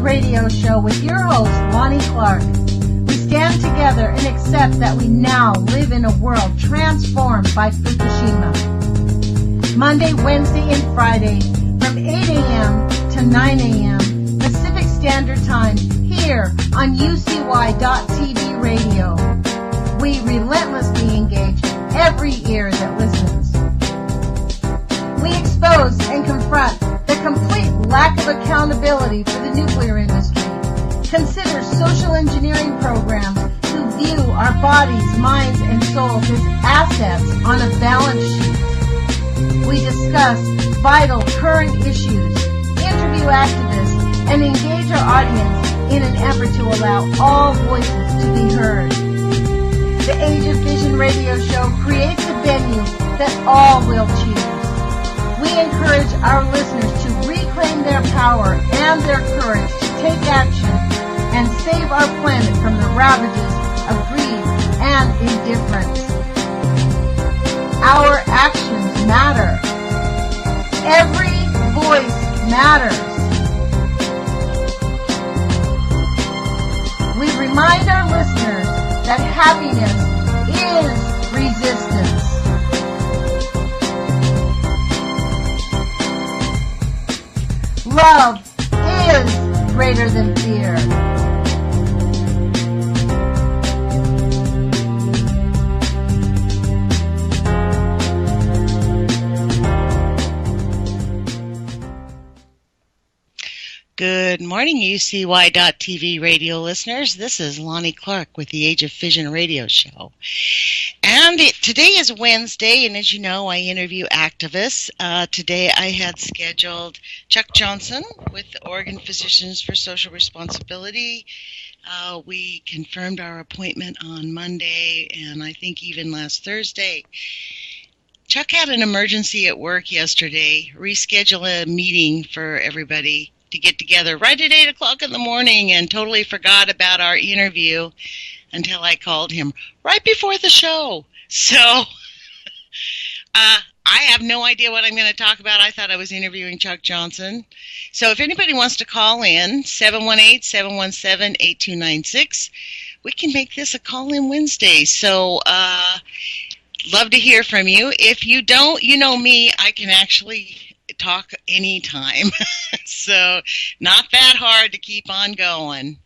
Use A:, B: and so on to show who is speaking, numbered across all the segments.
A: Fission radio show with your host, Lonnie Clark. We stand together and accept that we now live in a world transformed by Fukushima. Monday, Wednesday, and Friday from 8 a.m. to 9 a.m. Pacific Standard Time here on UCY.TV radio. We relentlessly engage every ear that listens. We expose and confront the complete lack of accountability for the nuclear industry. Consider social engineering programs who view our bodies, minds, and souls as assets on a balance sheet. We discuss vital current issues, interview activists, and engage our audience in an effort to allow all voices to be heard. The Age of Fission radio show creates a venue that all will choose. We encourage our listeners to reclaim their power and their courage to take action and save our planet from the ravages of greed and indifference. Our actions matter. Every voice matters. We remind our listeners that happiness is resistance. Love is greater than fear.
B: Good morning, UCY.TV radio listeners. This is Lonnie Clark with the Age of Fission radio show. And today is Wednesday, and as you know, I interview activists. Today I had scheduled Chuck Johnson with the Oregon Physicians for Social Responsibility. We confirmed our appointment on Monday, and I think even last Thursday. Chuck had an emergency at work yesterday, reschedule a meeting for everybody to get together right at 8 o'clock in the morning, and totally forgot about our interview until I called him right before the show. So I have no idea what I'm going to talk about. I thought I was interviewing Chuck Johnson. So if anybody wants to call in, 718-717-8296, we can make this a call-in Wednesday. So love to hear from you. If you don't, you know me, I can actually talk anytime. So not that hard to keep on going.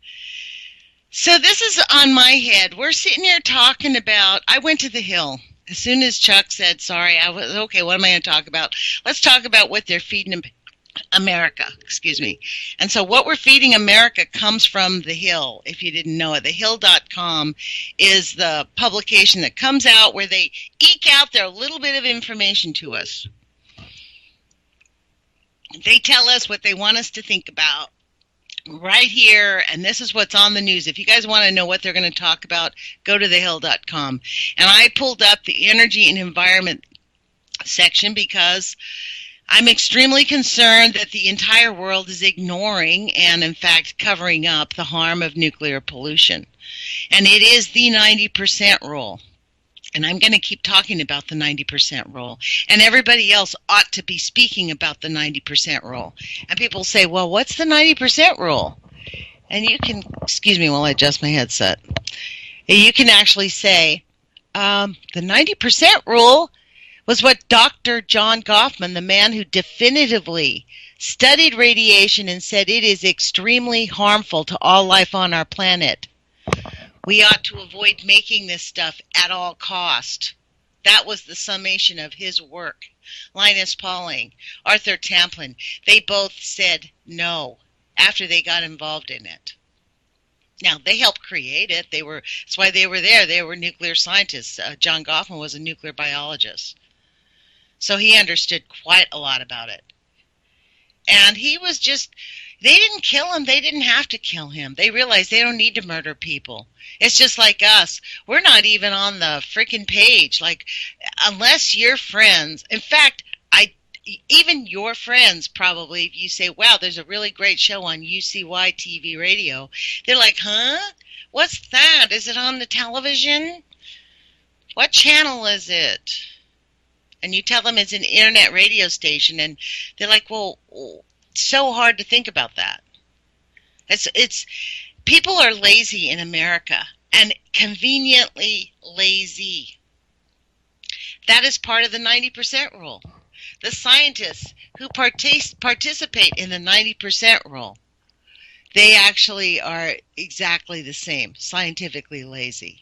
B: So this is on my head. We're sitting here talking about, I went to the Hill. As soon as Chuck said, sorry, I was, okay, what am I going to talk about? Let's talk about what they're feeding America, excuse me. And so what we're feeding America comes from the Hill, if you didn't know it. TheHill.com is the publication that comes out where they eke out their little bit of information to us. They tell us what they want us to think about right here, and this is what's on the news. If you guys want to know what they're going to talk about, go to thehill.com. And I pulled up the energy and environment section because I'm extremely concerned that the entire world is ignoring and, in fact, covering up the harm of nuclear pollution. And it is the 90% rule. And I'm going to keep talking about the 90% rule. And everybody else ought to be speaking about the 90% rule. And people say, well, what's the 90% rule? And you can, excuse me while I adjust my headset. You can actually say, the 90% rule was what Dr. John Goffman, the man who definitively studied radiation and said it is extremely harmful to all life on our planet. We ought to avoid making this stuff at all cost. That was the summation of his work. Linus Pauling, Arthur Tamplin, they both said no after they got involved in it. Now, they helped create it. That's why they were there. They were nuclear scientists. John Goffman was a nuclear biologist. So he understood quite a lot about it. And he was just, they didn't kill him. They didn't have to kill him. They realized they don't need to murder people. It's just like us. We're not even on the freaking page. Like, unless you're friends. In fact, even your friends probably, if you say, wow, there's a really great show on UCY TV radio, they're like, huh? What's that? Is it on the television? What channel is it? And you tell them it's an internet radio station, and they're like, well, it's so hard to think about that. It's people are lazy in America, and conveniently lazy. That is part of the 90% rule. The scientists who participate in the 90% rule, they actually are exactly the same, scientifically lazy.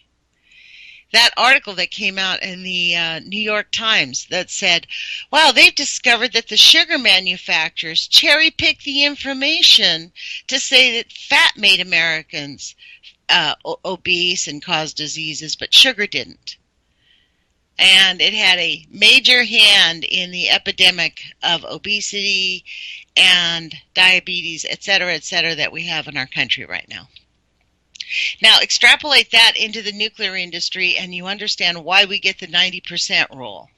B: That article that came out in the New York Times that said, wow, they've discovered that the sugar manufacturers cherry-pick the information to say that fat made Americans obese and caused diseases, but sugar didn't. And it had a major hand in the epidemic of obesity and diabetes, et cetera, that we have in our country right now. Now, extrapolate that into the nuclear industry, and you understand why we get the 90% rule.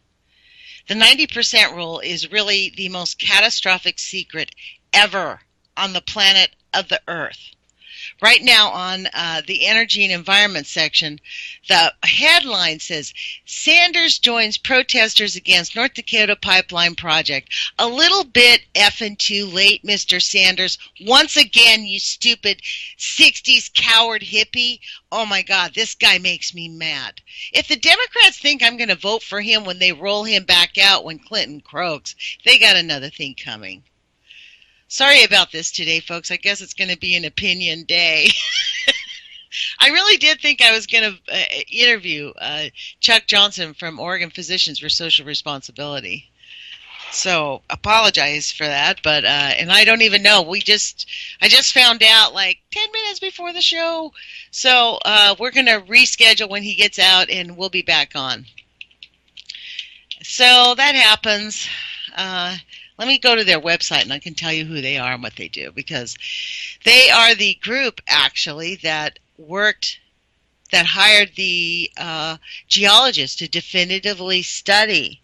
B: The 90% rule is really the most catastrophic secret ever on the planet of the Earth. Right now on the Energy and Environment section, the headline says, Sanders joins protesters against North Dakota pipeline project. A little bit effing too late, Mr. Sanders. Once again, you stupid 60s coward hippie. Oh my God, this guy makes me mad. If the Democrats think I'm going to vote for him when they roll him back out when Clinton croaks, they got another thing coming. Sorry about this today, folks. I guess it's going to be an opinion day. I really did think I was going to interview Chuck Johnson from Oregon Physicians for Social Responsibility. So apologize for that, but and I don't even know. I just found out like 10 minutes before the show. So we're going to reschedule when he gets out, and we'll be back on. So that happens. Let me go to their website, and I can tell you who they are and what they do, because they are the group, actually, that hired the geologists to definitively study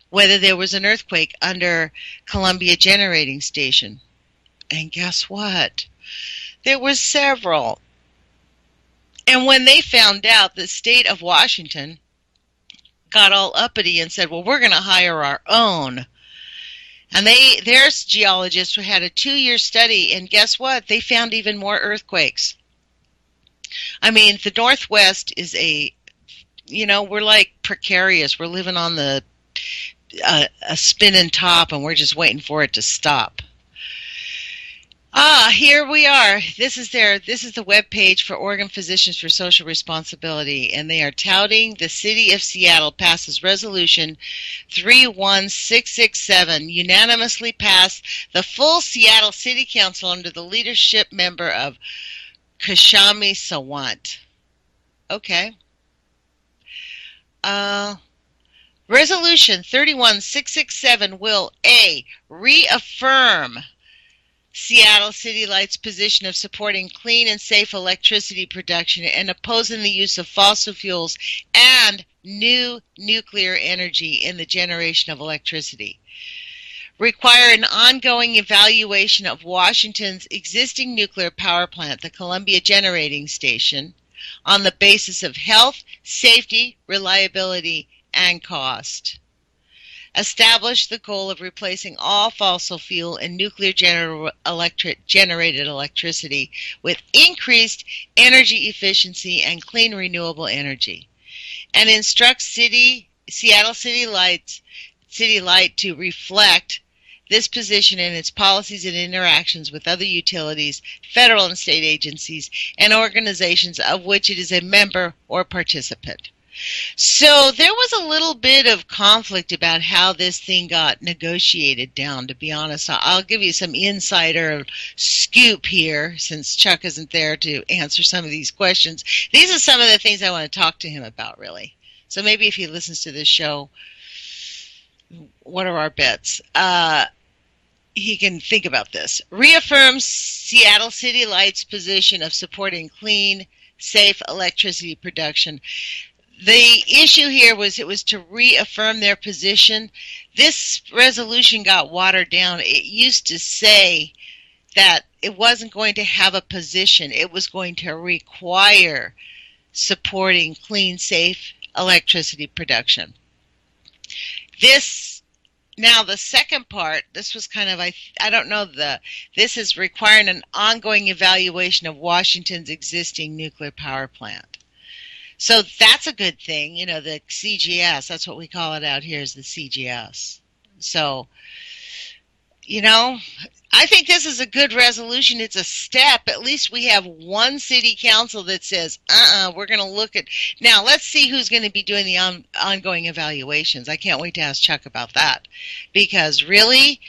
B: whether there was an earthquake under Columbia Generating Station. And guess what? There was several. And when they found out, the state of Washington got all uppity and said, well, we're going to hire our own. And their geologists had a 2-year study, and guess what? They found even more earthquakes. I mean, the Northwest is we're like precarious. We're living on a spinning top, and we're just waiting for it to stop. Here we are. This is the webpage for Oregon Physicians for Social Responsibility, and they are touting the City of Seattle passes Resolution 31667, unanimously passed the full Seattle City Council under the leadership member of Kashami Sawant. Okay. Resolution 31667 will A, reaffirm Seattle City Light's position of supporting clean and safe electricity production and opposing the use of fossil fuels and new nuclear energy in the generation of electricity. Require an ongoing evaluation of Washington's existing nuclear power plant, the Columbia Generating Station, on the basis of health, safety, reliability, and cost. Establish the goal of replacing all fossil fuel and nuclear generated electricity with increased energy efficiency and clean renewable energy. And instruct Seattle City Light to reflect this position in its policies and interactions with other utilities, federal and state agencies, and organizations of which it is a member or participant. So there was a little bit of conflict about how this thing got negotiated down, to be honest. I'll give you some insider scoop here, since Chuck isn't there to answer some of these questions. These are some of the things I want to talk to him about, really. So maybe if he listens to this show, what are our bets? He can think about this. Reaffirms Seattle City Light's position of supporting clean, safe electricity production. The issue here was it was to reaffirm their position. This resolution got watered down. It used to say that it wasn't going to have a position. It was going to require supporting clean, safe electricity production. This Now, the second part, this was kind of, I don't know, this is requiring an ongoing evaluation of Washington's existing nuclear power plant. So that's a good thing, the CGS, that's what we call it out here, is the CGS. So, I think this is a good resolution. It's a step. At least we have one city council that says, we're going to look at. Now, let's see who's going to be doing the ongoing evaluations. I can't wait to ask Chuck about that. Because really,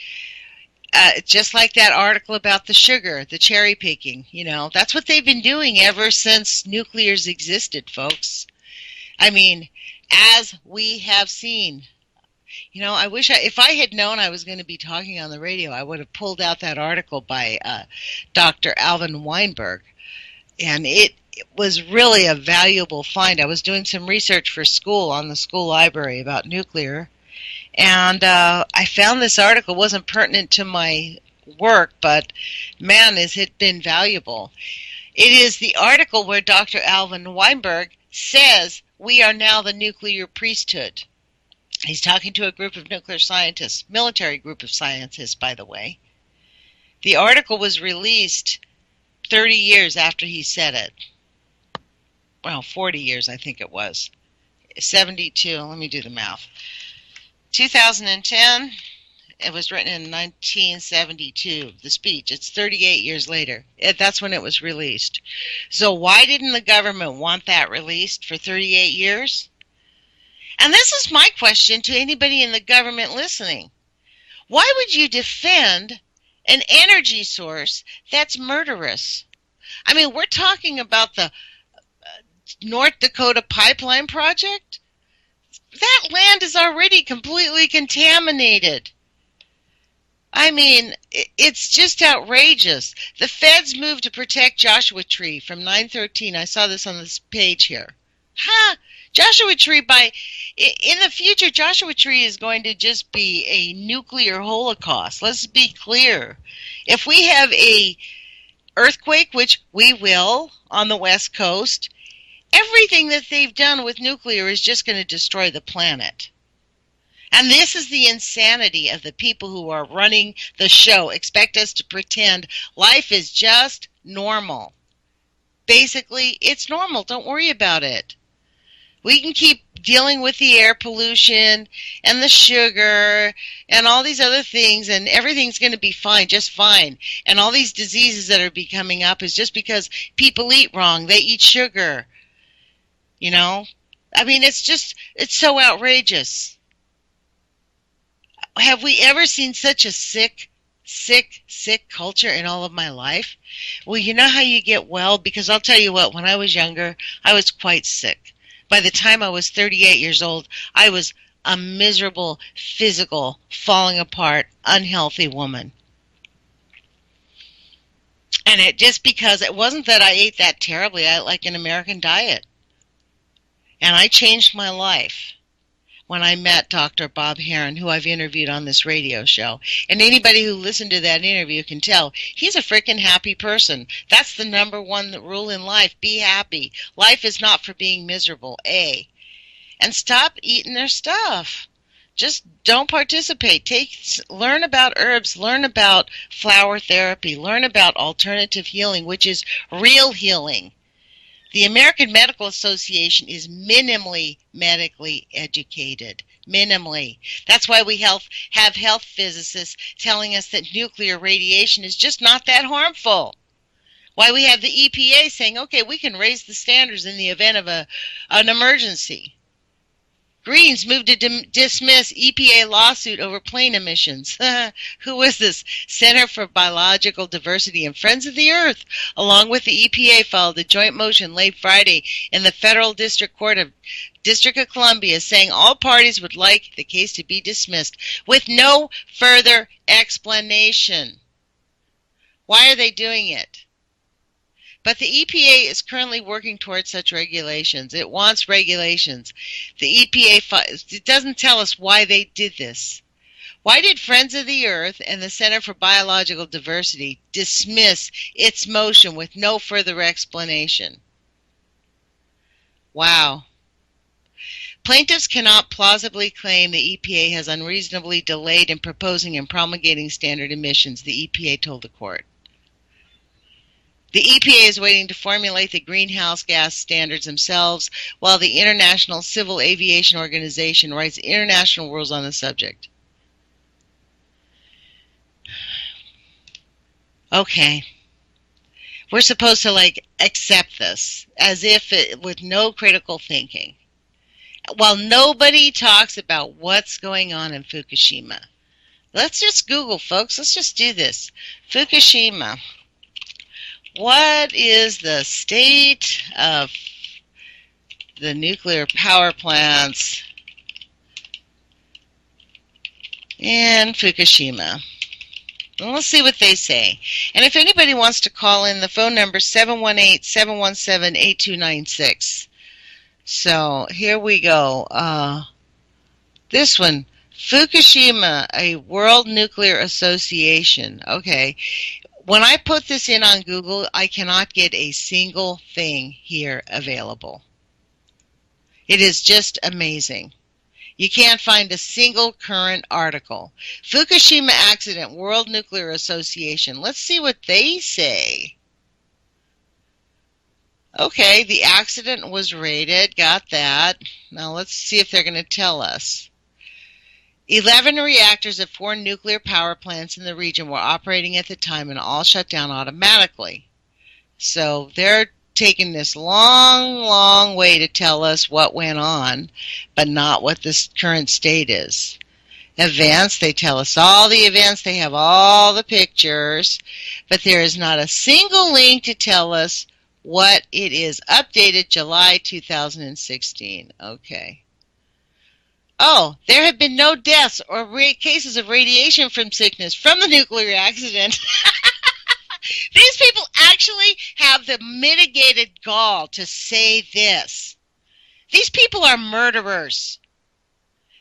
B: just like that article about the sugar, the cherry picking, that's what they've been doing ever since nuclear's existed, folks. I mean, as we have seen. I wish if I had known I was going to be talking on the radio, I would have pulled out that article by Dr. Alvin Weinberg. And it was really a valuable find. I was doing some research for school on the school library about nuclear. And I found this article. It wasn't pertinent to my work, but man, has it been valuable. It is the article where Dr. Alvin Weinberg says we are now the nuclear priesthood. He's talking to a group of nuclear scientists, military group of scientists, by the way. The article was released 30 years after he said it. Well, 40 years, I think it was. 72, let me do the math. 2010, it was written in 1972, the speech. It's 38 years later. That's when it was released. So why didn't the government want that released for 38 years? And this is my question to anybody in the government listening. Why would you defend an energy source that's murderous? I mean, we're talking about the North Dakota pipeline project. That land is already completely contaminated. I mean, it's just outrageous. The feds moved to protect Joshua Tree from 9/13. I saw this on this page here. Joshua Tree, in the future, Joshua Tree is going to just be a nuclear holocaust. Let's be clear. If we have a earthquake, which we will on the West Coast, everything that they've done with nuclear is just going to destroy the planet. And this is the insanity of the people who are running the show. Expect us to pretend life is just normal. Basically, it's normal. Don't worry about it. We can keep dealing with the air pollution and the sugar and all these other things, and everything's going to be fine, just fine. And all these diseases that are coming up is just because people eat wrong. They eat sugar. I mean, it's so outrageous. Have we ever seen such a sick culture in all of my life? Well, you know how you get well? Because I'll tell you what, when I was younger, I was quite sick. By the time I was 38 years old, I was a miserable, physical, falling apart, unhealthy woman. And just because it wasn't that I ate that terribly, I like an American diet. And I changed my life when I met Dr. Bob Heron, who I've interviewed on this radio show. And anybody who listened to that interview can tell he's a freaking happy person. That's the number one rule in life. Be happy. Life is not for being miserable. And stop eating their stuff. Just don't participate. Learn about herbs. Learn about flower therapy. Learn about alternative healing, which is real healing. The American Medical Association is minimally medically educated. Minimally. That's why we have health physicists telling us that nuclear radiation is just not that harmful. Why we have the EPA saying, okay, we can raise the standards in the event of an emergency. Greens moved to dismiss EPA lawsuit over plane emissions. Who was this? Center for Biological Diversity and Friends of the Earth, along with the EPA, filed a joint motion late Friday in the Federal District Court of District of Columbia, saying all parties would like the case to be dismissed with no further explanation. Why are they doing it? But the EPA is currently working towards such regulations. It wants regulations. The EPA it doesn't tell us why they did this. Why did Friends of the Earth and the Center for Biological Diversity dismiss its motion with no further explanation? Wow. Plaintiffs cannot plausibly claim the EPA has unreasonably delayed in proposing and promulgating standard emissions, the EPA told the court. The EPA is waiting to formulate the greenhouse gas standards themselves, while the International Civil Aviation Organization writes international rules on the subject. Okay. We're supposed to, accept this, as if with no critical thinking. While nobody talks about what's going on in Fukushima. Let's just Google, folks. Let's just do this. Fukushima. What is the state of the nuclear power plants in Fukushima? And let's see what they say. And if anybody wants to call in, the phone number is 718-717-8296. So here we go. This one, Fukushima, a World Nuclear Association. Okay. When I put this in on Google, I cannot get a single thing here available. It is just amazing. You can't find a single current article. Fukushima accident, World Nuclear Association. Let's see what they say. Okay, the accident was rated. Got that. Now let's see if they're going to tell us. 11 reactors of 4 nuclear power plants in the region were operating at the time and all shut down automatically. So they're taking this long way to tell us what went on, but not what this current state is. Events, they tell us all the events, they have all the pictures, but there is not a single link to tell us what it is. Updated July 2016. Okay. Oh, there have been no deaths or cases of radiation from sickness from the nuclear accident. These people actually have the mitigated gall to say this. These people are murderers.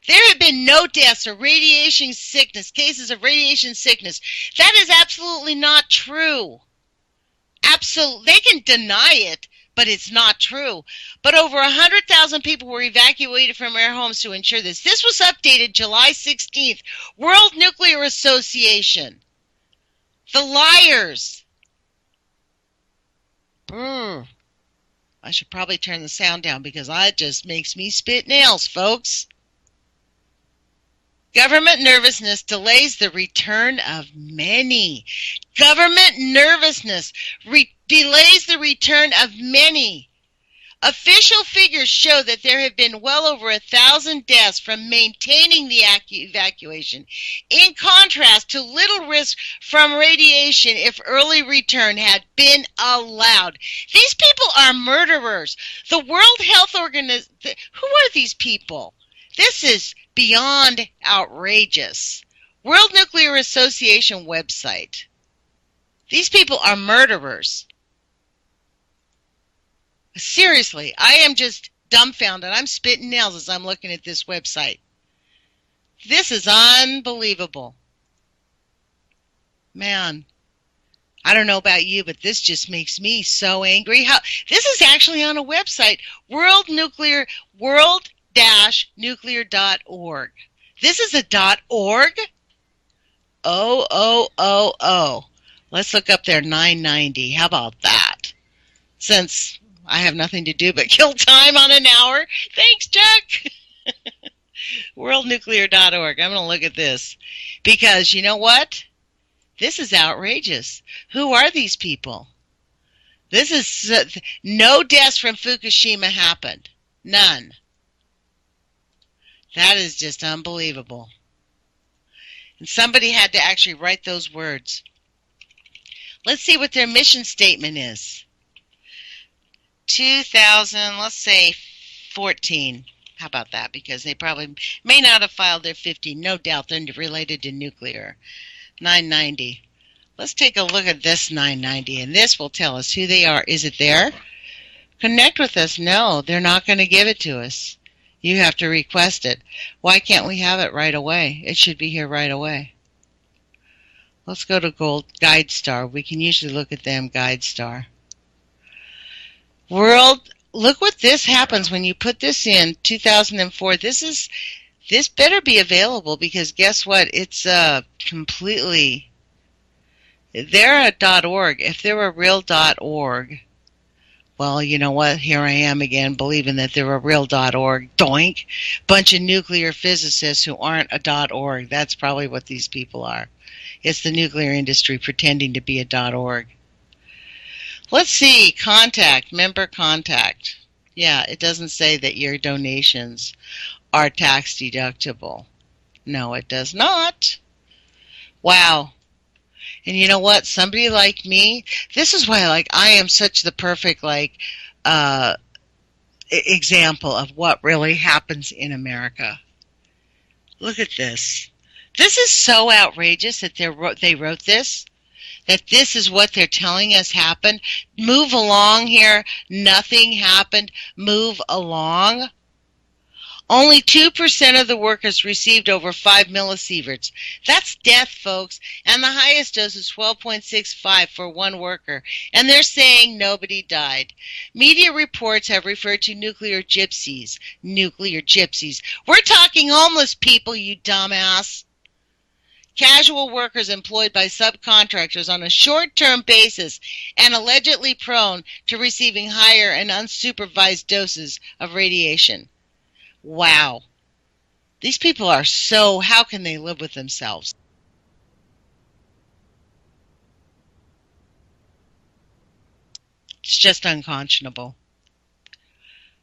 B: There have been no deaths or radiation sickness, cases of radiation sickness. That is absolutely not true. They can deny it, but it's not true. But over 100,000 people were evacuated from their homes to ensure this. This was updated July 16th. World Nuclear Association. The liars. I should probably turn the sound down because that just makes me spit nails, folks. Government nervousness delays the return of many. Government nervousness delays the return of many. Official figures show that there have been well over 1,000 deaths from maintaining the evacuation, in contrast to little risk from radiation if early return had been allowed. These people are murderers. The World Health Organization, who are these people? This is beyond outrageous. World Nuclear Association website. These people are murderers. Seriously, I am just dumbfounded. I'm spitting nails as I'm looking at this website. This is unbelievable. Man, I don't know about you, but this just makes me so angry. This is actually on a website, world-nuclear.org. This is a .org? Oh. Let's look up their 990. How about that? Since I have nothing to do but kill time on an hour. Thanks, Chuck. Worldnuclear.org. I'm going to look at this. Because you know what? This is outrageous. Who are these people? This is no deaths from Fukushima happened. None. That is just unbelievable. And somebody had to actually write those words. Let's see what their mission statement is. 2000, let's say 14. How about that? Because they probably may not have filed their 15. No doubt they're related to nuclear. 990. Let's take a look at this 990, and this will tell us who they are. Is it there? Connect with us. No, they're not going to give it to us. You have to request it. Why can't we have it right away? It should be here right away. Let's go to GuideStar. We can usually look at them, GuideStar. World look what this happens when you put this in 2004. This better be available, because guess what? It's completely. They're a .org. If they're a real .org, well, you know what? Here I am again, believing that they're a real .org. Doink! Bunch of nuclear physicists who aren't a .org. That's probably what these people are. It's the nuclear industry pretending to be a .org. Let's see. Contact. Member contact. Yeah, it doesn't say that your donations are tax deductible. No, it does not. Wow. And you know what? Somebody like me, this is why I am such the perfect example of what really happens in America. Look at this. This is so outrageous that they wrote this, that this is what they're telling us happened. Move along here. Nothing happened. Move along. Only 2% of the workers received over 5 millisieverts. That's death, folks. And the highest dose is 12.65 for one worker. And they're saying nobody died. Media reports have referred to nuclear gypsies. Nuclear gypsies. We're talking homeless people, you dumbass. Casual workers employed by subcontractors on a short-term basis and allegedly prone to receiving higher and unsupervised doses of radiation. Wow. These people are so, how can they live with themselves? It's just unconscionable.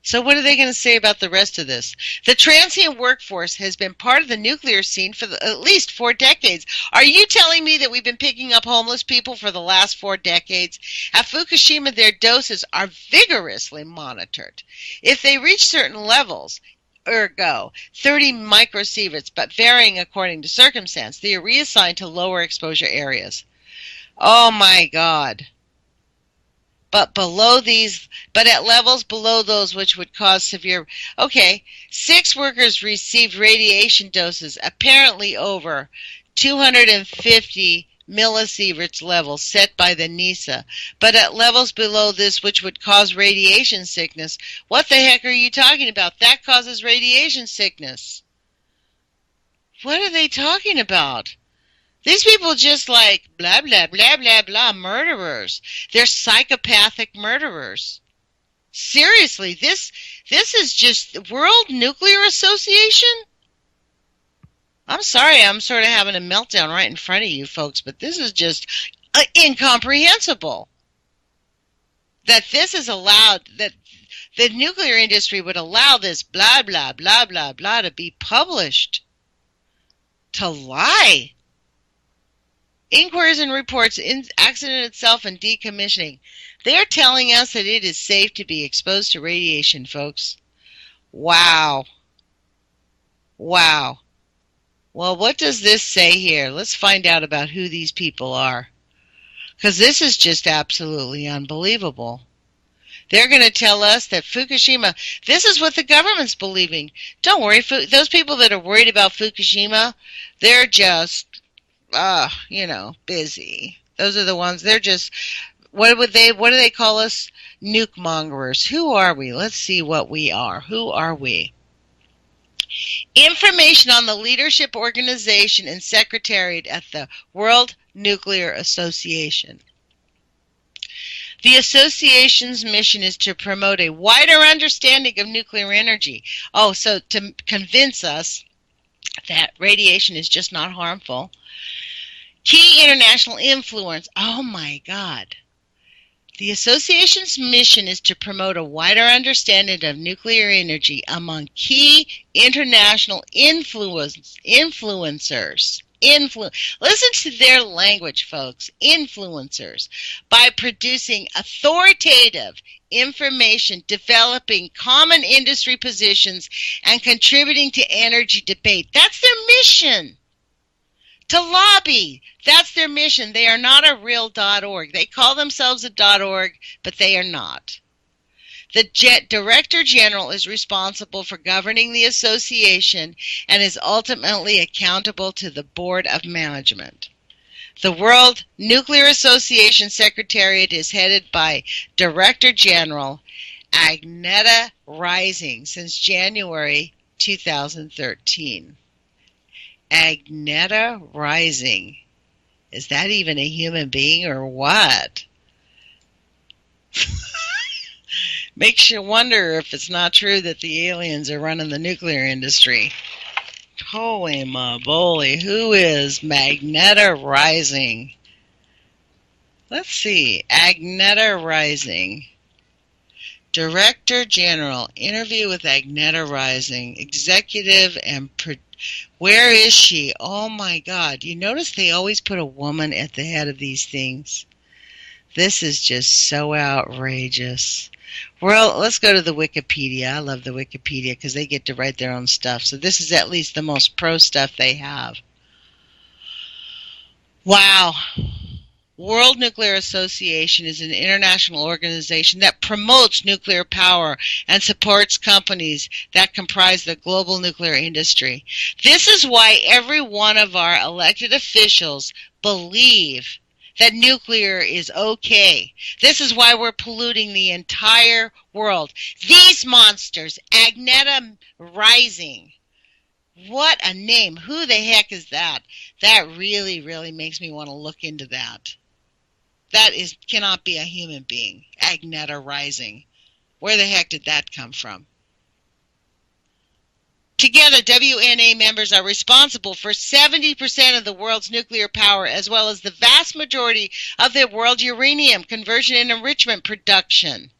B: So what are they going to say about the rest of this? The transient workforce has been part of the nuclear scene for at least 4 decades. Are you telling me that we've been picking up homeless people for the last 4 decades? At Fukushima, their doses are vigorously monitored. If they reach certain levels, ergo 30 microsieverts, but varying according to circumstance, they are reassigned to lower exposure areas. Oh my God. But at levels below those which would cause severe. Okay, 6 workers received radiation doses apparently over 250 millisieverts levels set by the NISA, but at levels below this which would cause radiation sickness. What the heck are you talking about? That causes radiation sickness. What are they talking about? These people just blah, blah, blah, blah, blah, murderers. They're psychopathic murderers. Seriously, this is just World Nuclear Association? I'm sorry, I'm sort of having a meltdown right in front of you folks, but this is just incomprehensible. That this is allowed, that the nuclear industry would allow this blah, blah, blah, blah, blah to be published. To lie. Inquiries and reports, accident itself and decommissioning. They are telling us that it is safe to be exposed to radiation, folks. Wow. Wow. Well, what does this say here? Let's find out about who these people are. Because this is just absolutely unbelievable. They're going to tell us that Fukushima, this is what the government's believing. Don't worry, those people that are worried about Fukushima, they're just busy. Those are the ones, they're just, what do they call us? Nuke mongerers. Who are we? Let's see what we are. Who are we? Information on the leadership organization and secretariat at the World Nuclear Association. The association's mission is to promote a wider understanding of nuclear energy. Oh, so to convince us that radiation is just not harmful. Key international influence. Oh my God. The association's mission is to promote a wider understanding of nuclear energy among key international influencers. Listen to their language, folks. Influencers. By producing authoritative information, developing common industry positions, and contributing to energy debate. That's their mission. To lobby. That's their mission. They are not a real .org. They call themselves a .org, but they are not. The Director General is responsible for governing the association and is ultimately accountable to the Board of Management. The World Nuclear Association Secretariat is headed by Director General, Agenta Rising since January 2013. Agenta Rising. Is that even a human being or what? Makes you wonder if it's not true that the aliens are running the nuclear industry. Holy moly, who is Agenta Rising? Let's see, Agenta Rising. Director General, interview with Agenta Rising, executive and where is she? Oh my God, you notice they always put a woman at the head of these things. This is just so outrageous. Well, let's go to the Wikipedia. I love the Wikipedia because they get to write their own stuff. So this is at least the most pro stuff they have. Wow. World Nuclear Association is an international organization that promotes nuclear power and supports companies that comprise the global nuclear industry. This is why every one of our elected officials believe that nuclear is okay. This is why we're polluting the entire world. These monsters, Agenta Rising. What a name. Who the heck is that? That really, really makes me want to look into that. That cannot be a human being. Agenta Rising. Where the heck did that come from? Together, WNA members are responsible for 70% of the world's nuclear power, as well as the vast majority of the world uranium conversion and enrichment production.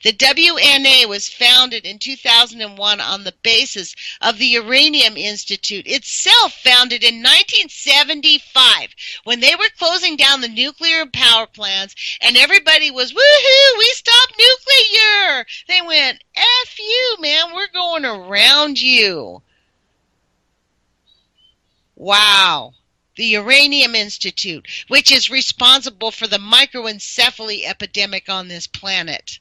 B: The WNA was founded in 2001 on the basis of the Uranium Institute, itself founded in 1975, when they were closing down the nuclear power plants, and everybody was, woohoo, we stopped nuclear! They went, F you, man, we're going around you. Wow. The Uranium Institute, which is responsible for the microencephaly epidemic on this planet.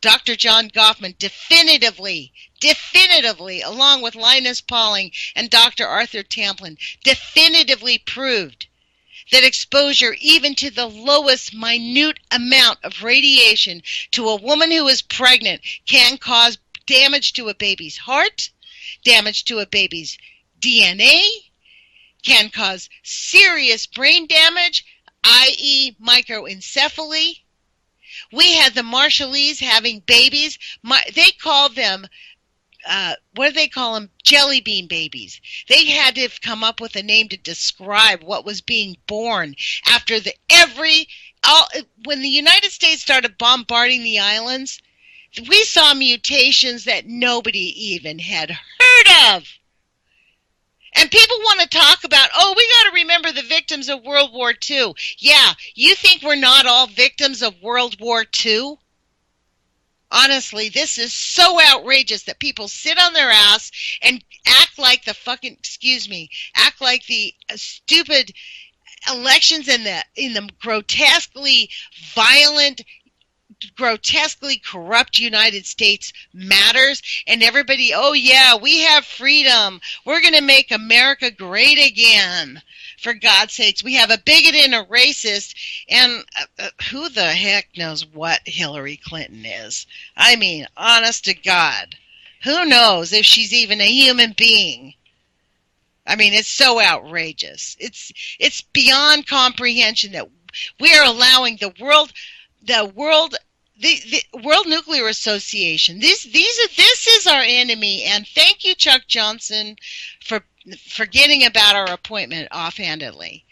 B: Dr. John Goffman definitively, along with Linus Pauling and Dr. Arthur Tamplin, definitively proved that exposure even to the lowest minute amount of radiation to a woman who is pregnant can cause damage to a baby's heart, damage to a baby's DNA, can cause serious brain damage, i.e. microencephaly. We had the Marshallese having babies. They call them, what do they call them? Jelly bean babies. They had to come up with a name to describe what was being born after when the United States started bombarding the islands, we saw mutations that nobody even had heard of. And people want to talk about, we got to remember the victims of World War II. Yeah, you think we're not all victims of World War II? Honestly, this is so outrageous that people sit on their ass and act like the stupid elections in the grotesquely violent, grotesquely corrupt United States matters, and everybody, we have freedom. We're going to make America great again. For God's sakes, we have a bigot and a racist, and who the heck knows what Hillary Clinton is? I mean, honest to God, who knows if she's even a human being? I mean, it's so outrageous. It's beyond comprehension that we are allowing the World Nuclear Association. This is our enemy, and thank you, Chuck Johnson, for forgetting about our appointment offhandedly.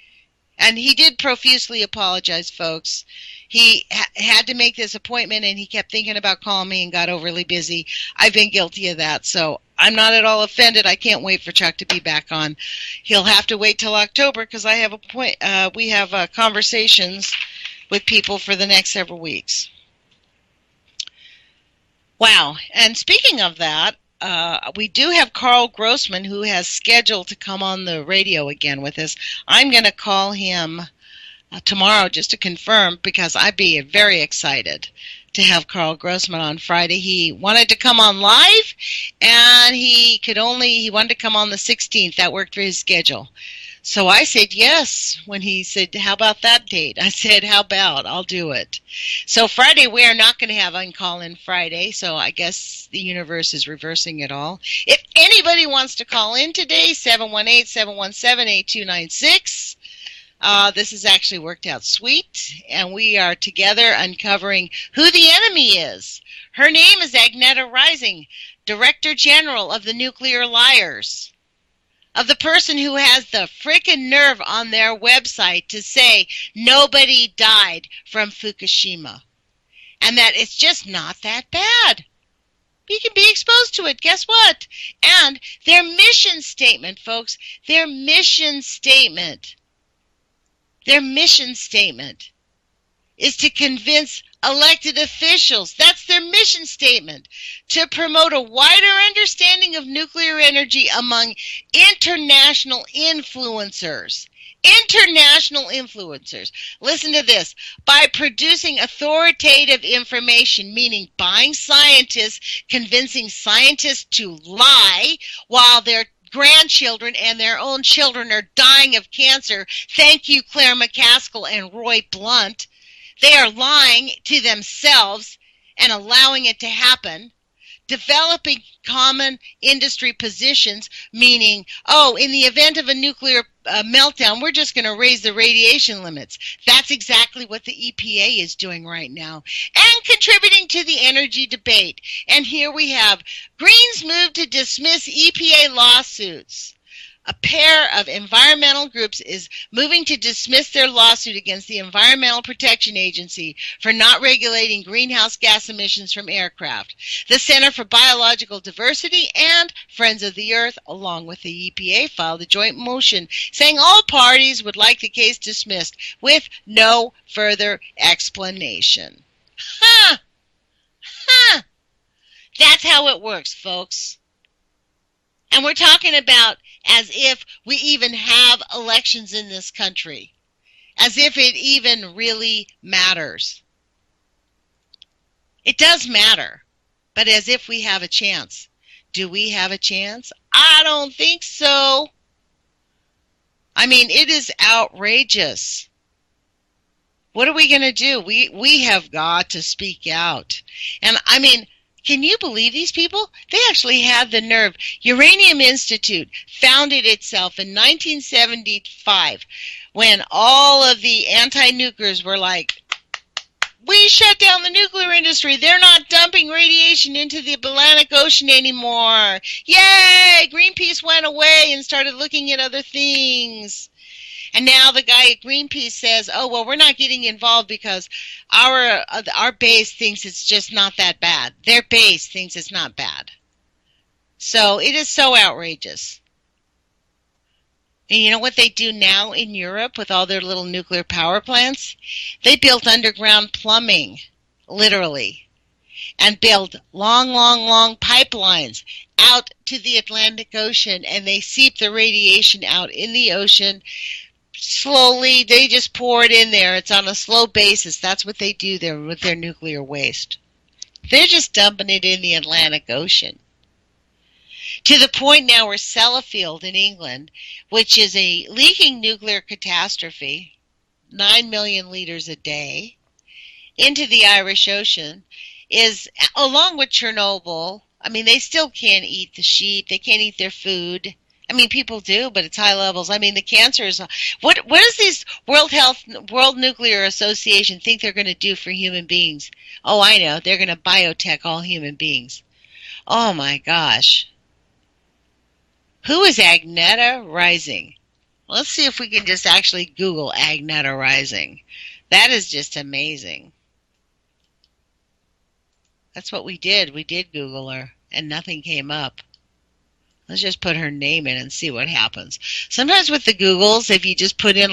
B: And he did profusely apologize, folks. He had to make this appointment, and he kept thinking about calling me and got overly busy. I've been guilty of that, so I'm not at all offended. I can't wait for Chuck to be back on. He'll have to wait till October because I have we have conversations with people for the next several weeks. Wow, and speaking of that, we do have Carl Grossman, who has scheduled to come on the radio again with us. I'm going to call him tomorrow just to confirm, because I'd be very excited to have Carl Grossman on Friday. He wanted to come on live, and he wanted to come on the 16th. That worked for his schedule. So I said yes when he said, how about that date? I said, how about? I'll do it. So Friday, we are not going to have Uncall-In Friday, so I guess the universe is reversing it all. If anybody wants to call in today, 718-717-8296. This has actually worked out sweet, and we are together uncovering who the enemy is. Her name is Agenta Rising, Director General of the Nuclear Liars. Of the person who has the frickin' nerve on their website to say nobody died from Fukushima. And that it's just not that bad. You can be exposed to it. Guess what? And their mission statement, folks, their mission statement is to convince elected officials. That's their mission statement, to promote a wider understanding of nuclear energy among international influencers. International influencers. Listen to this. By producing authoritative information, meaning buying scientists, convincing scientists to lie while their grandchildren and their own children are dying of cancer. Thank you, Claire McCaskill and Roy Blunt. They are lying to themselves and allowing it to happen. Developing common industry positions, meaning, in the event of a nuclear meltdown, we're just going to raise the radiation limits. That's exactly what the EPA is doing right now. And contributing to the energy debate. And here we have Greens move to dismiss EPA lawsuits. A pair of environmental groups is moving to dismiss their lawsuit against the Environmental Protection Agency for not regulating greenhouse gas emissions from aircraft. The Center for Biological Diversity and Friends of the Earth, along with the EPA, filed a joint motion saying all parties would like the case dismissed with no further explanation. Ha! Ha! That's how it works, folks. And we're talking about as if we even have elections in this country, as if it even really matters. It does matter, but as if we have a chance. Do we have a chance? I don't think so. I mean, it is outrageous. What are we going to do? We have got to speak out. And I mean, can you believe these people? They actually had the nerve. Uranium Institute founded itself in 1975 when all of the anti-nukers were like, we shut down the nuclear industry. They're not dumping radiation into the Atlantic Ocean anymore. Yay! Greenpeace went away and started looking at other things. And now the guy at Greenpeace says, we're not getting involved because our base thinks it's just not that bad. Their base thinks it's not bad. So it is so outrageous. And you know what they do now in Europe with all their little nuclear power plants? They built underground plumbing, literally, and built long, long, long pipelines out to the Atlantic Ocean, and they seep the radiation out in the ocean. Slowly, they just pour it in there. It's on a slow basis. That's what they do there with their nuclear waste. They're just dumping it in the Atlantic Ocean. To the point now where Sellafield in England, which is a leaking nuclear catastrophe, 9 million liters a day, into the Irish Ocean, is, along with Chernobyl, I mean, they still can't eat the sheep. They can't eat their food. I mean, people do, but it's high levels. I mean, the cancer is... What does this World Nuclear Association think they're going to do for human beings? Oh, I know. They're going to biotech all human beings. Oh, my gosh. Who is Agenta Rising? Let's see if we can just actually Google Agenta Rising. That is just amazing. That's what we did. We did Google her, and nothing came up. Let's just put her name in and see what happens. Sometimes with the Googles, if you just put in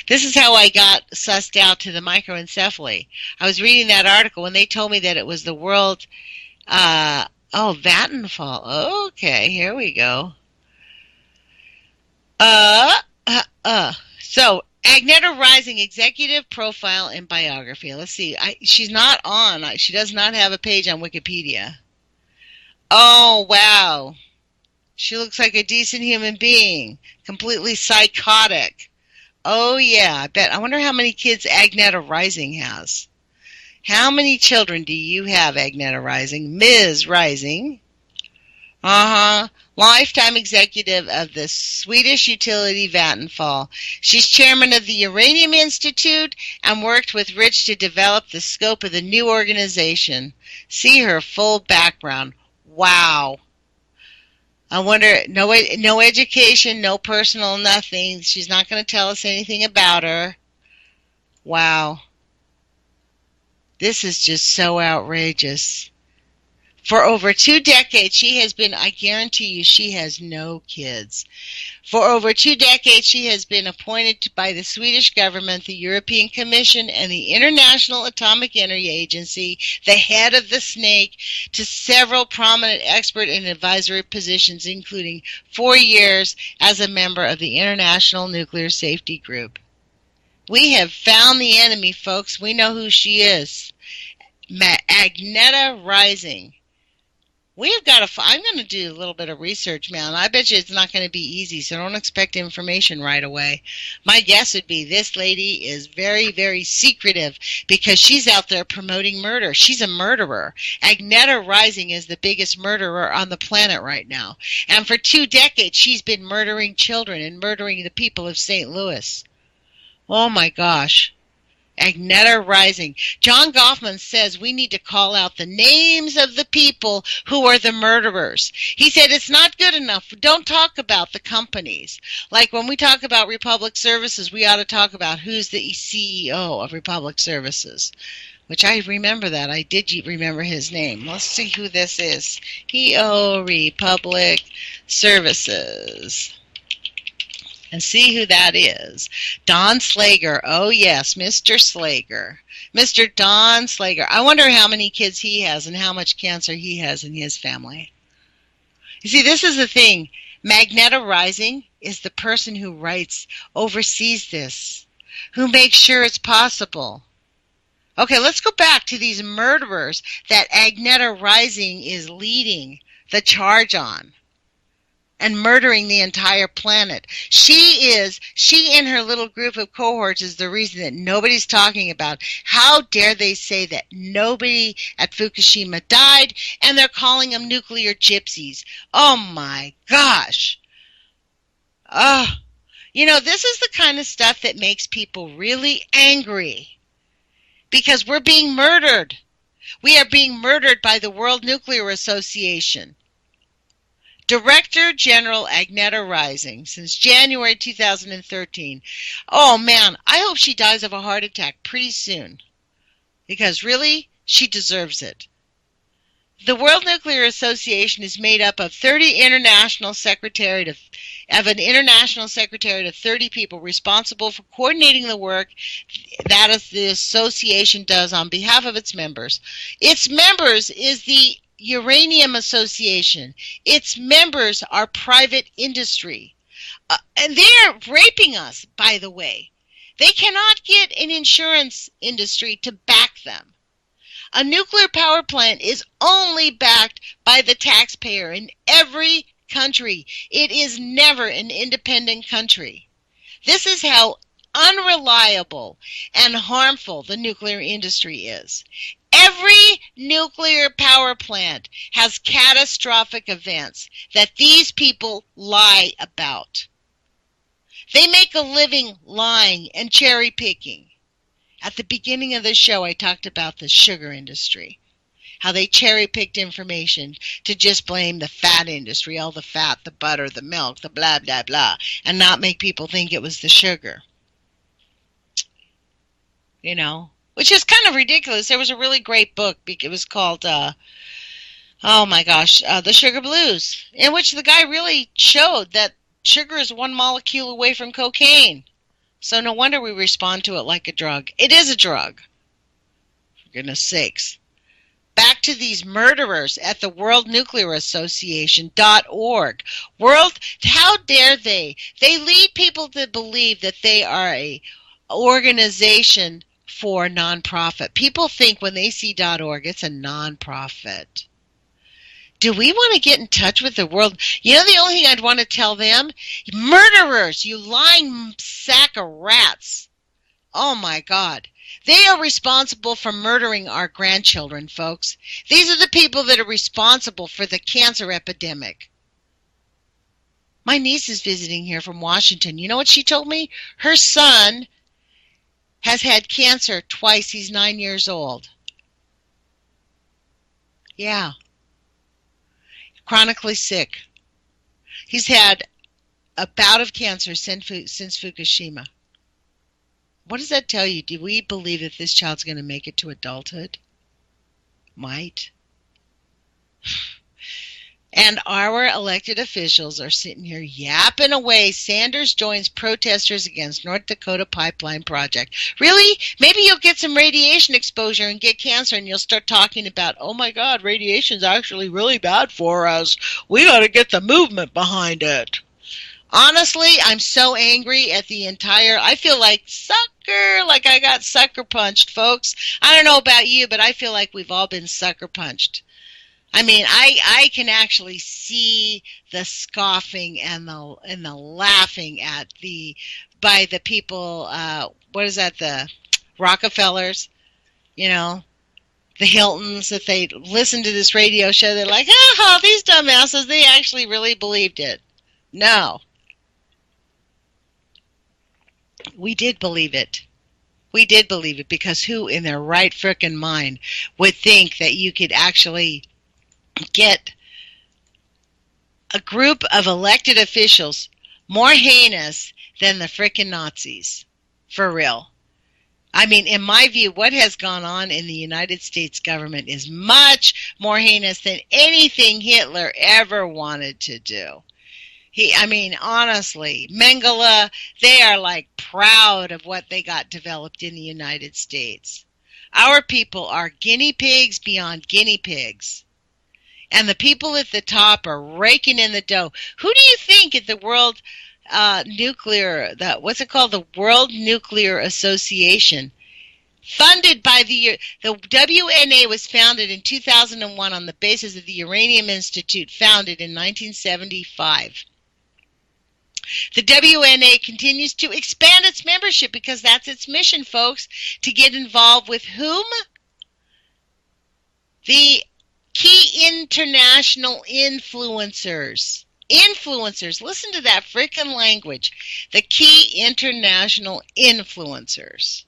B: this is how I got sussed out to the microencephaly. I was reading that article when they told me that it was the world, Vattenfall. Okay, here we go. So, Agenta Rising executive profile and biography. Let's see. She's not on. She does not have a page on Wikipedia. Oh, wow. She looks like a decent human being. Completely psychotic. Oh, yeah, I bet. I wonder how many kids Agneta Rising has. How many children do you have, Agneta Rising? Ms. Rising. Lifetime executive of the Swedish utility Vattenfall. She's chairman of the Uranium Institute and worked with Rich to develop the scope of the new organization. See her full background. Wow. I wonder, no education, no personal, nothing. She's not going to tell us anything about her. Wow. This is just so outrageous. For over 2 decades, she has been, I guarantee you, she has no kids. For over 2 decades, she has been appointed by the Swedish government, the European Commission, and the International Atomic Energy Agency, the head of the snake, to several prominent expert and advisory positions, including 4 years as a member of the International Nuclear Safety Group. We have found the enemy, folks. We know who she is. Agneta Rising. We've got to. I'm going to do a little bit of research, man. I bet you it's not going to be easy, so don't expect information right away. My guess would be this lady is very, very secretive because she's out there promoting murder. She's a murderer. Agneta Rising is the biggest murderer on the planet right now. And for 2 decades, she's been murdering children and murdering the people of St. Louis. Oh, my gosh. Agneta Rising. John Goffman says we need to call out the names of the people who are the murderers. He said it's not good enough. Don't talk about the companies. Like when we talk about Republic Services, we ought to talk about who's the CEO of Republic Services. Which I remember that. I did remember his name. Let's see who this is. CEO Republic Services. And see who that is. Don Slager. Oh, yes, Mr. Slager. Mr. Don Slager. I wonder how many kids he has and how much cancer he has in his family. You see, this is the thing. Agneta Rising is the person who oversees this, who makes sure it's possible. Okay, let's go back to these murderers that Agneta Rising is leading the charge on. And murdering the entire planet. She and her little group of cohorts is the reason that nobody's talking about. How dare they say that nobody at Fukushima died, and they're calling them nuclear gypsies. Oh my gosh. This is the kind of stuff that makes people really angry. Because we're being murdered. We are being murdered by the World Nuclear Association. Director General Agneta Rising since January 2013. Oh, man, I hope she dies of a heart attack pretty soon. Because, really, she deserves it. The World Nuclear Association is made up of an international secretariat of 30 people responsible for coordinating the work that the association does on behalf of its members. Its members is the Uranium Association. Its members are private industry. And they're raping us, by the way. They cannot get an insurance industry to back them. A nuclear power plant is only backed by the taxpayer in every country. It is never an independent country. This is how unreliable and harmful the nuclear industry is. Every nuclear power plant has catastrophic events that these people lie about. They make a living lying and cherry picking. At the beginning of the show, I talked about the sugar industry, how they cherry picked information to just blame the fat industry, all the fat, the butter, the milk, the blah, blah, blah, and not make people think it was the sugar. Which is kind of ridiculous. There was a really great book. It was called, The Sugar Blues, in which the guy really showed that sugar is one molecule away from cocaine. So no wonder we respond to it like a drug. It is a drug. For goodness sakes. Back to these murderers at the World Nuclear Association.org. How dare they? They lead people to believe that they are a organization for nonprofit. People think when they see .org, it's a nonprofit. Do we want to get in touch with the world? You know the only thing I'd want to tell them? Murderers, you lying sack of rats. Oh my God. They are responsible for murdering our grandchildren, folks. These are the people that are responsible for the cancer epidemic. My niece is visiting here from Washington. You know what she told me? Her son has had cancer twice. He's 9 years old. Yeah. Chronically sick. He's had a bout of cancer since Fukushima. What does that tell you? Do we believe that this child's going to make it to adulthood? Might. And our elected officials are sitting here yapping away. Sanders joins protesters against North Dakota pipeline project. Really? Maybe you'll get some radiation exposure and get cancer, and you'll start talking about, oh my God, radiation's actually really bad for us. We got to get the movement behind it. Honestly, I'm so angry at the entire, I feel like like I got sucker punched, folks. I don't know about you, but I feel like we've all been sucker punched. I mean, I can actually see the scoffing and the laughing by the people, what is that, the Rockefellers, you know, the Hiltons, that they listen to this radio show. They're like, oh, these dumbasses, they actually really believed it. No. We did believe it. We did believe it, because who in their right frickin' mind would think that you could actually get a group of elected officials more heinous than the frickin' Nazis? For real. I mean, in my view, what has gone on in the United States government is much more heinous than anything Hitler ever wanted to do. Honestly, Mengele, they are like proud of what they got developed in the United States. Our people are guinea pigs beyond guinea pigs. And the people at the top are raking in the dough. Who do you think at the World what's it called? The World Nuclear Association, funded by the WNA was founded in 2001 on the basis of the Uranium Institute, founded in 1975. The WNA continues to expand its membership because that's its mission, folks, to get involved with whom? The key international influencers. Influencers. Listen to that freaking language. The key international influencers.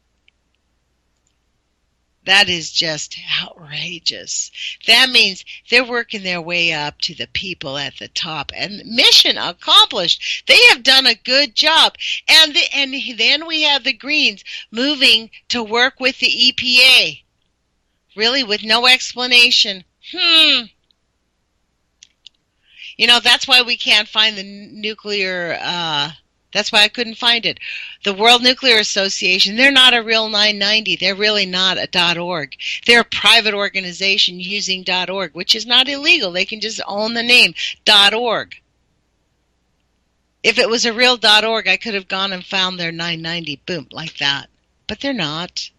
B: That is just outrageous. That means they're working their way up to the people at the top. And mission accomplished. They have done a good job. And then we have the Greens moving to work with the EPA. Really, with no explanation. You know, that's why we can't find the nuclear, that's why I couldn't find it. The World Nuclear Association, they're not a real 990. They're really not a .org. They're a private organization using .org, which is not illegal. They can just own the name .org. If it was a real .org, I could have gone and found their 990, boom, like that. But they're not.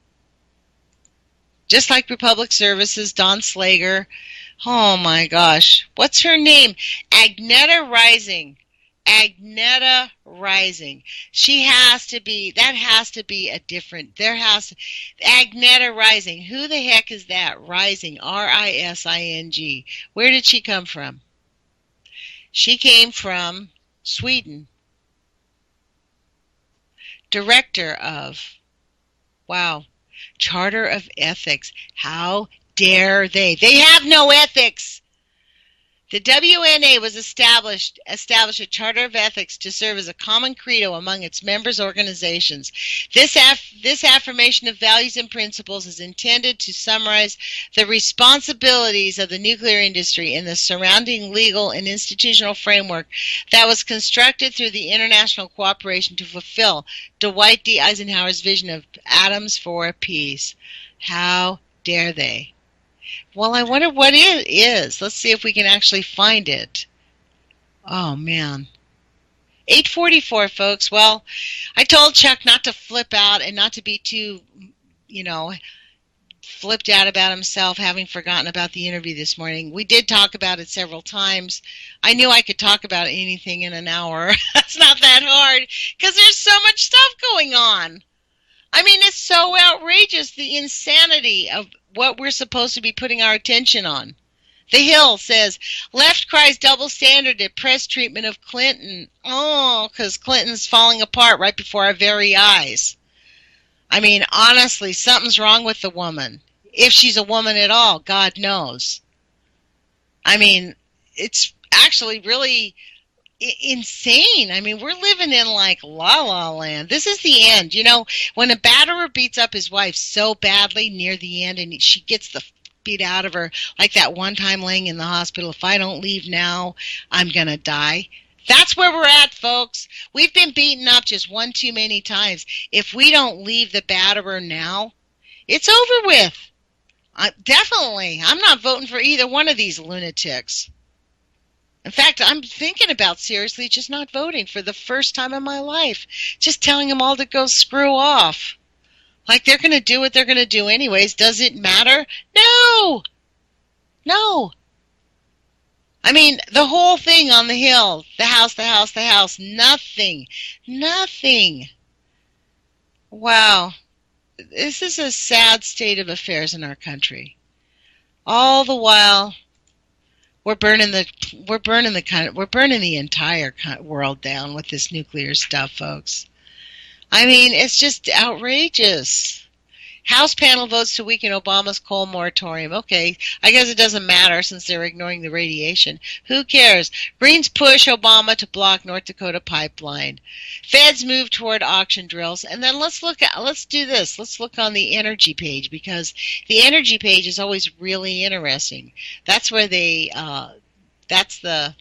B: Just like Republic Services, Don Slager. Oh my gosh. What's her name? Agneta Rising. Agneta Rising. She has to be, that has to be a different, Agneta Rising. Who the heck is that? Rising. R-I-S-I-N-G. Where did she come from? She came from Sweden. Director of, wow, Charter of Ethics. How dare they? They have no ethics. The WNA was established a charter of ethics to serve as a common credo among its members' organizations. This affirmation of values and principles is intended to summarize the responsibilities of the nuclear industry in the surrounding legal and institutional framework that was constructed through the international cooperation to fulfill Dwight D. Eisenhower's vision of atoms for peace. How dare they? Well, I wonder what it is. Let's see if we can actually find it. Oh, man. 8:44, folks. Well, I told Chuck not to flip out and not to be too, flipped out about himself, having forgotten about the interview this morning. We did talk about it several times. I knew I could talk about anything in an hour. That's not that hard because there's so much stuff going on. I mean, it's so outrageous, the insanity of what we're supposed to be putting our attention on. The Hill says, left cries double standard at press treatment of Clinton. Oh, because Clinton's falling apart right before our very eyes. I mean, honestly, something's wrong with the woman. If she's a woman at all, God knows. I mean, it's actually really insane. I mean, we're living in like La La Land. This is the end. You know, when a batterer beats up his wife so badly near the end and she gets the beat out of her, like that one time laying in the hospital, if I don't leave now, I'm going to die. That's where we're at, folks. We've been beaten up just one too many times. If we don't leave the batterer now, it's over with. Definitely. I'm not voting for either one of these lunatics. In fact, I'm thinking about seriously just not voting for the first time in my life. Just telling them all to go screw off. Like they're going to do what they're going to do anyways. Does it matter? No. No. I mean, the whole thing on the Hill, the house, nothing. Nothing. Wow. This is a sad state of affairs in our country. All the while, we're burning the entire world down with this nuclear stuff, folks. I mean, it's just outrageous. House panel votes to weaken Obama's coal moratorium. Okay, I guess it doesn't matter since they're ignoring the radiation. Who cares? Greens push Obama to block North Dakota pipeline. Feds move toward auction drills. And then let's do this. Let's look on the energy page because the energy page is always really interesting. That's where that's the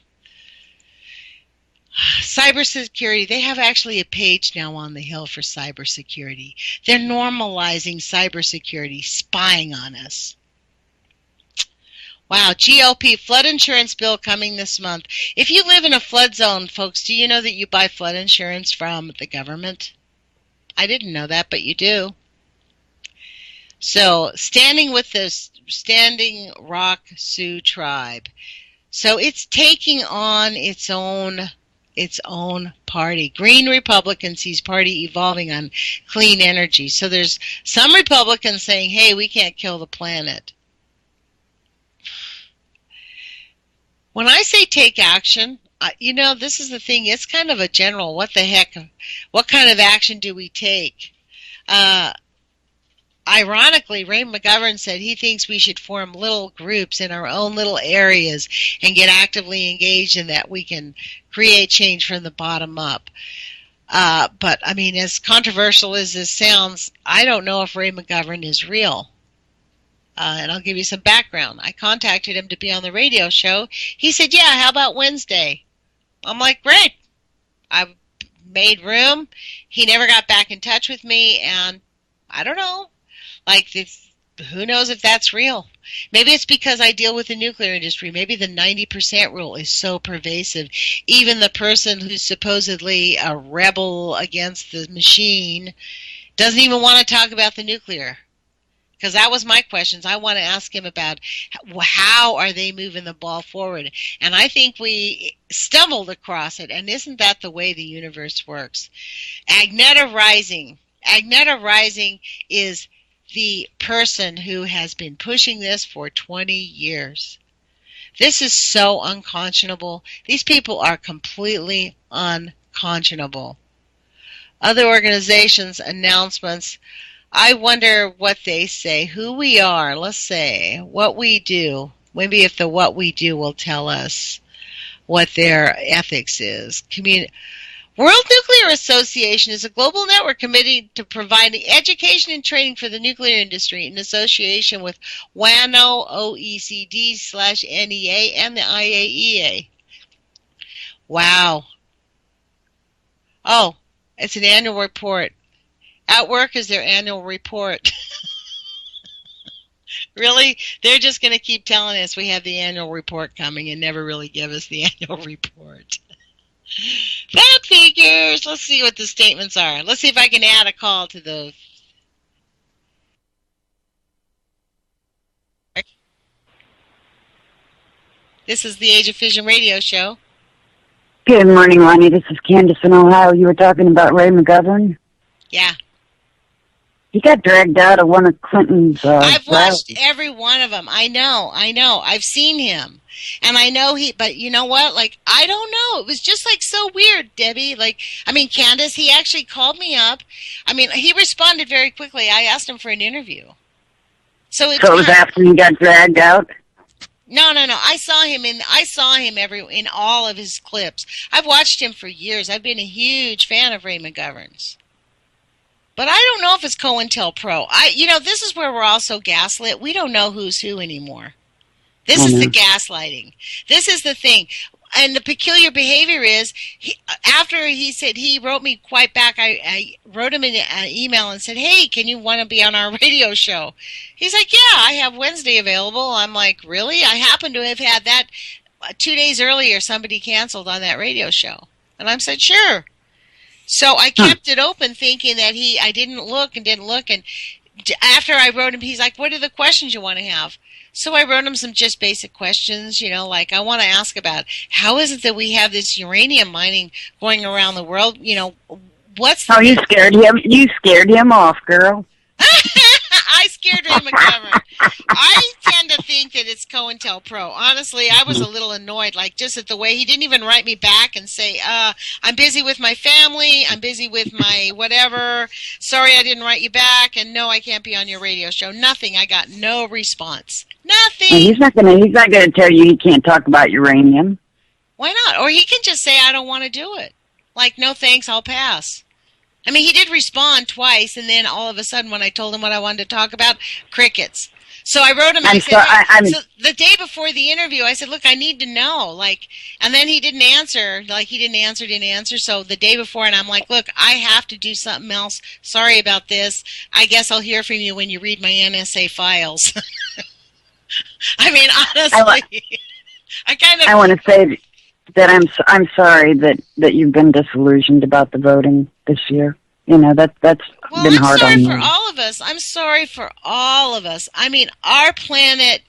B: cybersecurity. They have actually a page now on the Hill for cybersecurity. They're normalizing cybersecurity, spying on us. Wow, GOP flood insurance bill coming this month. If you live in a flood zone, folks, do you know that you buy flood insurance from the government? I didn't know that, but you do. So, standing with the Standing Rock Sioux tribe. So it's taking on its own party. Green Republican sees party evolving on clean energy. So there's some Republicans saying, hey, we can't kill the planet. When I say take action, this is the thing. It's kind of a general, what the heck, what kind of action do we take? Ironically, Ray McGovern said he thinks we should form little groups in our own little areas and get actively engaged in that we can create change from the bottom up. But, I mean, as controversial as this sounds, I don't know if Ray McGovern is real. And I'll give you some background. I contacted him to be on the radio show. He said, yeah, how about Wednesday? I'm like, great. I made room. He never got back in touch with me, and I don't know. Like, who knows if that's real? Maybe it's because I deal with the nuclear industry. Maybe the 90% rule is so pervasive. Even the person who's supposedly a rebel against the machine doesn't even want to talk about the nuclear. Because that was my questions. I want to ask him about how are they moving the ball forward. And I think we stumbled across it. And isn't that the way the universe works? Agneta Rising. Agneta Rising is the person who has been pushing this for 20 years. This is so unconscionable. These people are completely unconscionable. Other organizations' announcements, I wonder what they say, who we are, let's say, what we do. Maybe if the what we do will tell us what their ethics is. World Nuclear Association is a global network committed to providing education and training for the nuclear industry in association with WANO, OECD/NEA, and the IAEA. Wow. Oh, it's an annual report. At work is their annual report. Really? They're just going to keep telling us we have the annual report coming and never really give us the annual report. That figures. Let's see what the statements are. Let's see if I can add a call to the... This is the Age of Fission radio show.
C: Good morning, Lonnie. This is Candace in Ohio. You were talking about Ray McGovern?
B: Yeah.
C: He got dragged out of one of Clinton's
B: I've watched
C: rallies.
B: every one of them. I know. I've seen him. And I know but you know what? Like, I don't know. It was just like so weird, Debbie. Like, I mean, Candace, he actually called me up. I mean, he responded very quickly. I asked him for an interview. So it
C: was after he got dragged out?
B: No. I saw him in all of his clips. I've watched him for years. I've been a huge fan of Ray McGovern's. But I don't know if it's COINTELPRO. This is where we're all so gaslit. We don't know who's who anymore. This is the gaslighting. This is the thing. And the peculiar behavior is, after he said, he wrote me quite back, I wrote him an email and said, hey, can you want to be on our radio show? He's like, yeah, I have Wednesday available. I'm like, really? I happen to have had that 2 days earlier, somebody canceled on that radio show. And I said, sure. So I kept it open thinking that I didn't look. And after I wrote him, he's like, what are the questions you want to have? So I wrote him some just basic questions, like I want to ask about how is it that we have this uranium mining going around the world? What's the...
C: Oh, you scared him. You scared him off, girl.
B: I scared Ray McGovern. I tend to think that it's COINTELPRO. Honestly, I was a little annoyed, like just at the way he didn't even write me back and say, I'm busy with my family, I'm busy with my whatever, sorry I didn't write you back, and no, I can't be on your radio show. Nothing. I got no response. Nothing.
C: And he's not gonna tell you he can't talk about uranium.
B: Why not? Or he can just say, I don't want to do it. Like, no thanks, I'll pass. I mean, he did respond twice, and then all of a sudden when I told him what I wanted to talk about, crickets. So I wrote him, and so the day before the interview, I said, look, I need to know, and then he didn't answer, didn't answer, so the day before, and I'm like, look, I have to do something else, sorry about this, I guess I'll hear from you when you read my NSA files. I mean, honestly, I want
C: to say that I'm sorry that you've been disillusioned about the voting this year. That's been hard on you.
B: I'm sorry for all of us. I'm sorry for all of us. I mean, our planet.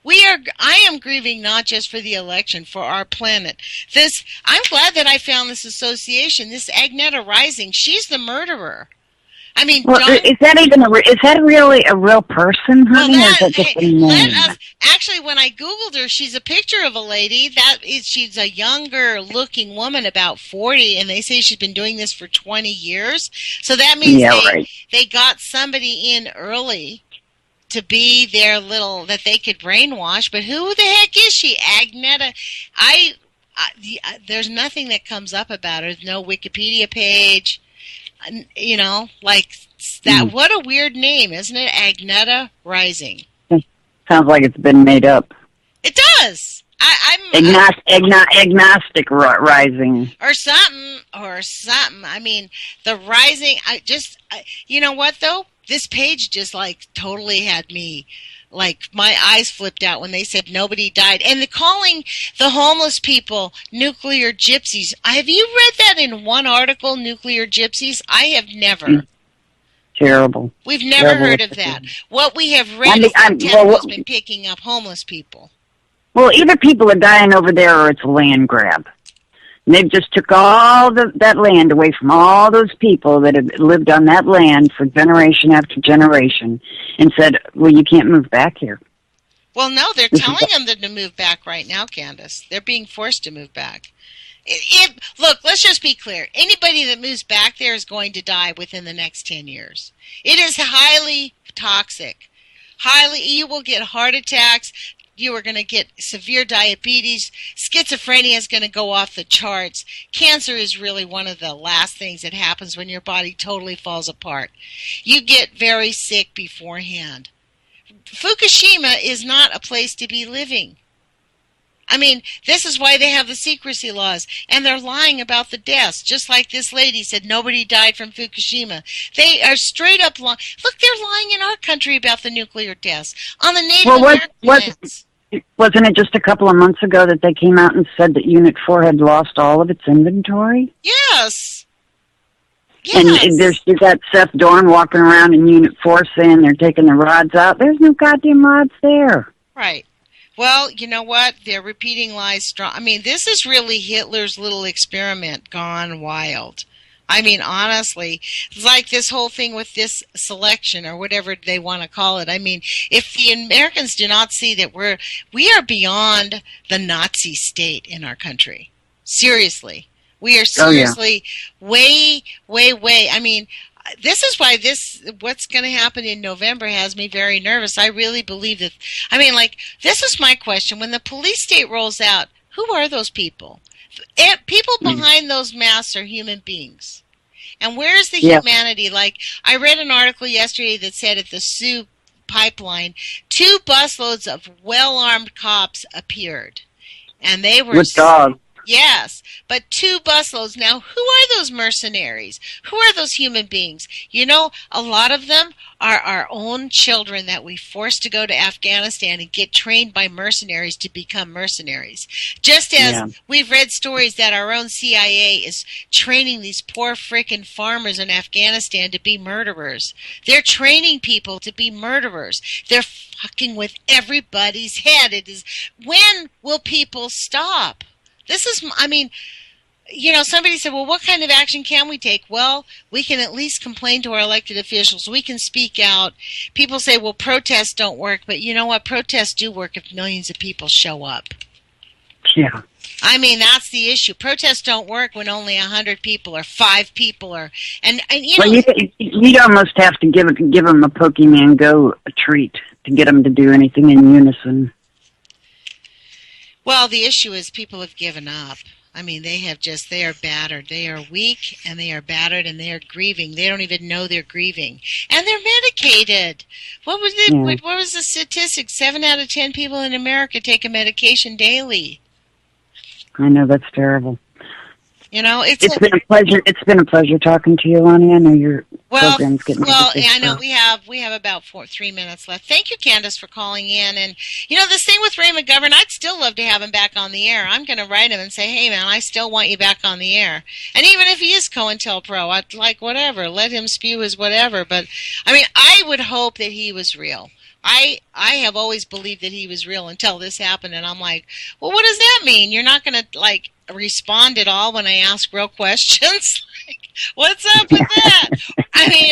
B: I am grieving not just for the election, for our planet. I'm glad that I found this association. This Agenta Rising. She's the murderer. I mean,
C: is that really a real person, honey? Or is that just a name?
B: Actually, when I Googled her, she's a picture of a lady. She's a younger looking woman, about 40, and they say she's been doing this for 20 years. So that means they got somebody in early to be their that they could brainwash. But who the heck is she? Agenta. There's nothing that comes up about her. There's no Wikipedia page. Like that. What a weird name, isn't it? Agenta Rising.
C: Sounds like it's been made up.
B: It does. I'm
C: agnostic rising
B: or something. I mean, the rising. You know what though? This page just totally had me. My eyes flipped out when they said nobody died. And calling the homeless people nuclear gypsies. Have you read that in one article, nuclear gypsies? I have never.
C: Terrible.
B: We've never heard of that. What we have read is that Temple has been picking up homeless people.
C: Well, either people are dying over there or it's a land grab. And they've just took all that land away from all those people that have lived on that land for generation after generation and said, well, you can't move back here.
B: Well, no, they're telling them to move back right now, Candace. They're being forced to move back. Look, let's just be clear. Anybody that moves back there is going to die within the next 10 years. It is highly toxic. You will get heart attacks. You are going to get severe diabetes. Schizophrenia is going to go off the charts. Cancer is really one of the last things that happens when your body totally falls apart. You get very sick beforehand. Fukushima is not a place to be living. I mean, this is why they have the secrecy laws, and they're lying about the deaths, just like this lady said nobody died from Fukushima. They are straight up lying. Look, they're lying in our country about the nuclear deaths. On the Native Americans.
C: Wasn't it just a couple of months ago that they came out and said that Unit 4 had lost all of its inventory?
B: Yes.
C: And you've got Seth Dorn walking around in Unit 4 saying they're taking the rods out. There's no goddamn rods there.
B: Right. Well, you know what? They're repeating lies strong. I mean, this is really Hitler's little experiment gone wild. I mean, honestly, it's like this whole thing with this selection or whatever they want to call it. I mean, if the Americans do not see that we are beyond the Nazi state in our country. Seriously. We are seriously way, way, way. I mean, this is why what's going to happen in November has me very nervous. I really believe that. I mean, like, this is my question. When the police state rolls out, who are those people? People behind those masks are human beings. And where's the humanity? Like, I read an article yesterday that said at the Sioux pipeline, 2 busloads of well-armed cops appeared. And they were...
C: With dogs.
B: Yes, but 2 busloads. Now, who are those mercenaries? Who are those human beings? You know, a lot of them are our own children that we forced to go to Afghanistan and get trained by mercenaries to become mercenaries. Just as we've read stories that our own CIA is training these poor frickin' farmers in Afghanistan to be murderers. They're training people to be murderers. They're fucking with everybody's head. It is, when will people stop? This is, I mean, you know, somebody said, well, what kind of action can we take? Well, we can at least complain to our elected officials. We can speak out. People say, well, protests don't work. But you know what? Protests do work if millions of people show up.
C: Yeah.
B: I mean, that's the issue. Protests don't work when only 100 people or 5 people are. And you know,
C: you'd almost have to give them a Pokemon Go treat to get them to do anything in unison.
B: Well, the issue is people have given up. I mean, they are battered. They are weak, and they are battered, and they are grieving. They don't even know they're grieving. And they're medicated. What was it? What was the statistic? 7 out of 10 people in America take a medication daily.
C: I know, that's terrible.
B: You know, it's
C: been a pleasure. It's been a pleasure talking to you, Lonnie. I know your program's getting
B: I know we have about 3 minutes left. Thank you, Candace, for calling in. And you know, this thing with Ray McGovern, I'd still love to have him back on the air. I'm going to write him and say, hey, man, I still want you back on the air. And even if he is COINTELPRO, I'd like whatever. Let him spew his whatever. But I mean, I would hope that he was real. I have always believed that he was real until this happened, and I'm like, well, what does that mean? You're not going to, like, respond at all when I ask real questions? Like, what's up with that? I mean,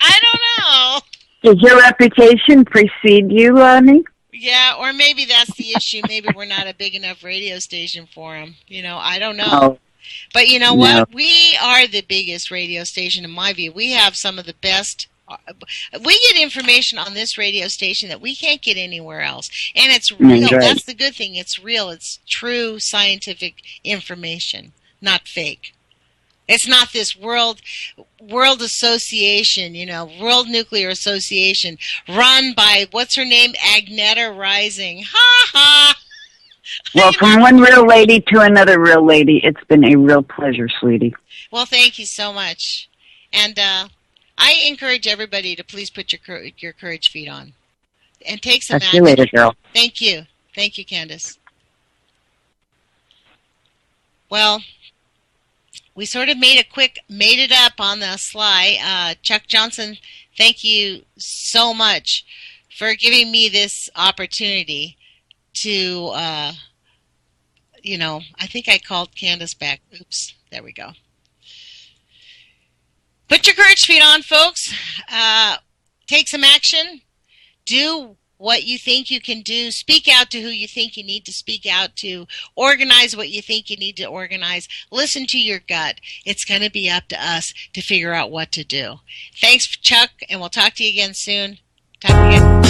B: I don't know.
C: Does your reputation precede you, Lonnie?
B: Yeah, or maybe that's the issue. Maybe we're not a big enough radio station for him. You know, I don't know.
C: Oh.
B: But you know what? We are the biggest radio station, in my view. We have some of the best. We get information on this radio station that we can't get anywhere else. And it's real.
C: Right.
B: That's the good thing. It's real. It's true scientific information, not fake. It's not this world association, you know, World Nuclear Association, run by, what's her name, Agenta Rising. Ha ha!
C: Well, from one real lady to another real lady, it's been a real pleasure, sweetie.
B: Well, thank you so much. And I encourage everybody to please put your courage feet on and take some action.
C: See you later, girl.
B: Thank you. Thank you, Candace. Well, we sort of made it up on the sly. Chuck Johnson, thank you so much for giving me this opportunity to, you know, I think I called Candace back. Oops, there we go. Put your courage feet on, folks. Take some action. Do what you think you can do. Speak out to who you think you need to speak out to. Organize what you think you need to organize. Listen to your gut. It's going to be up to us to figure out what to do. Thanks, Chuck, and we'll talk to you again soon. Talk to you again.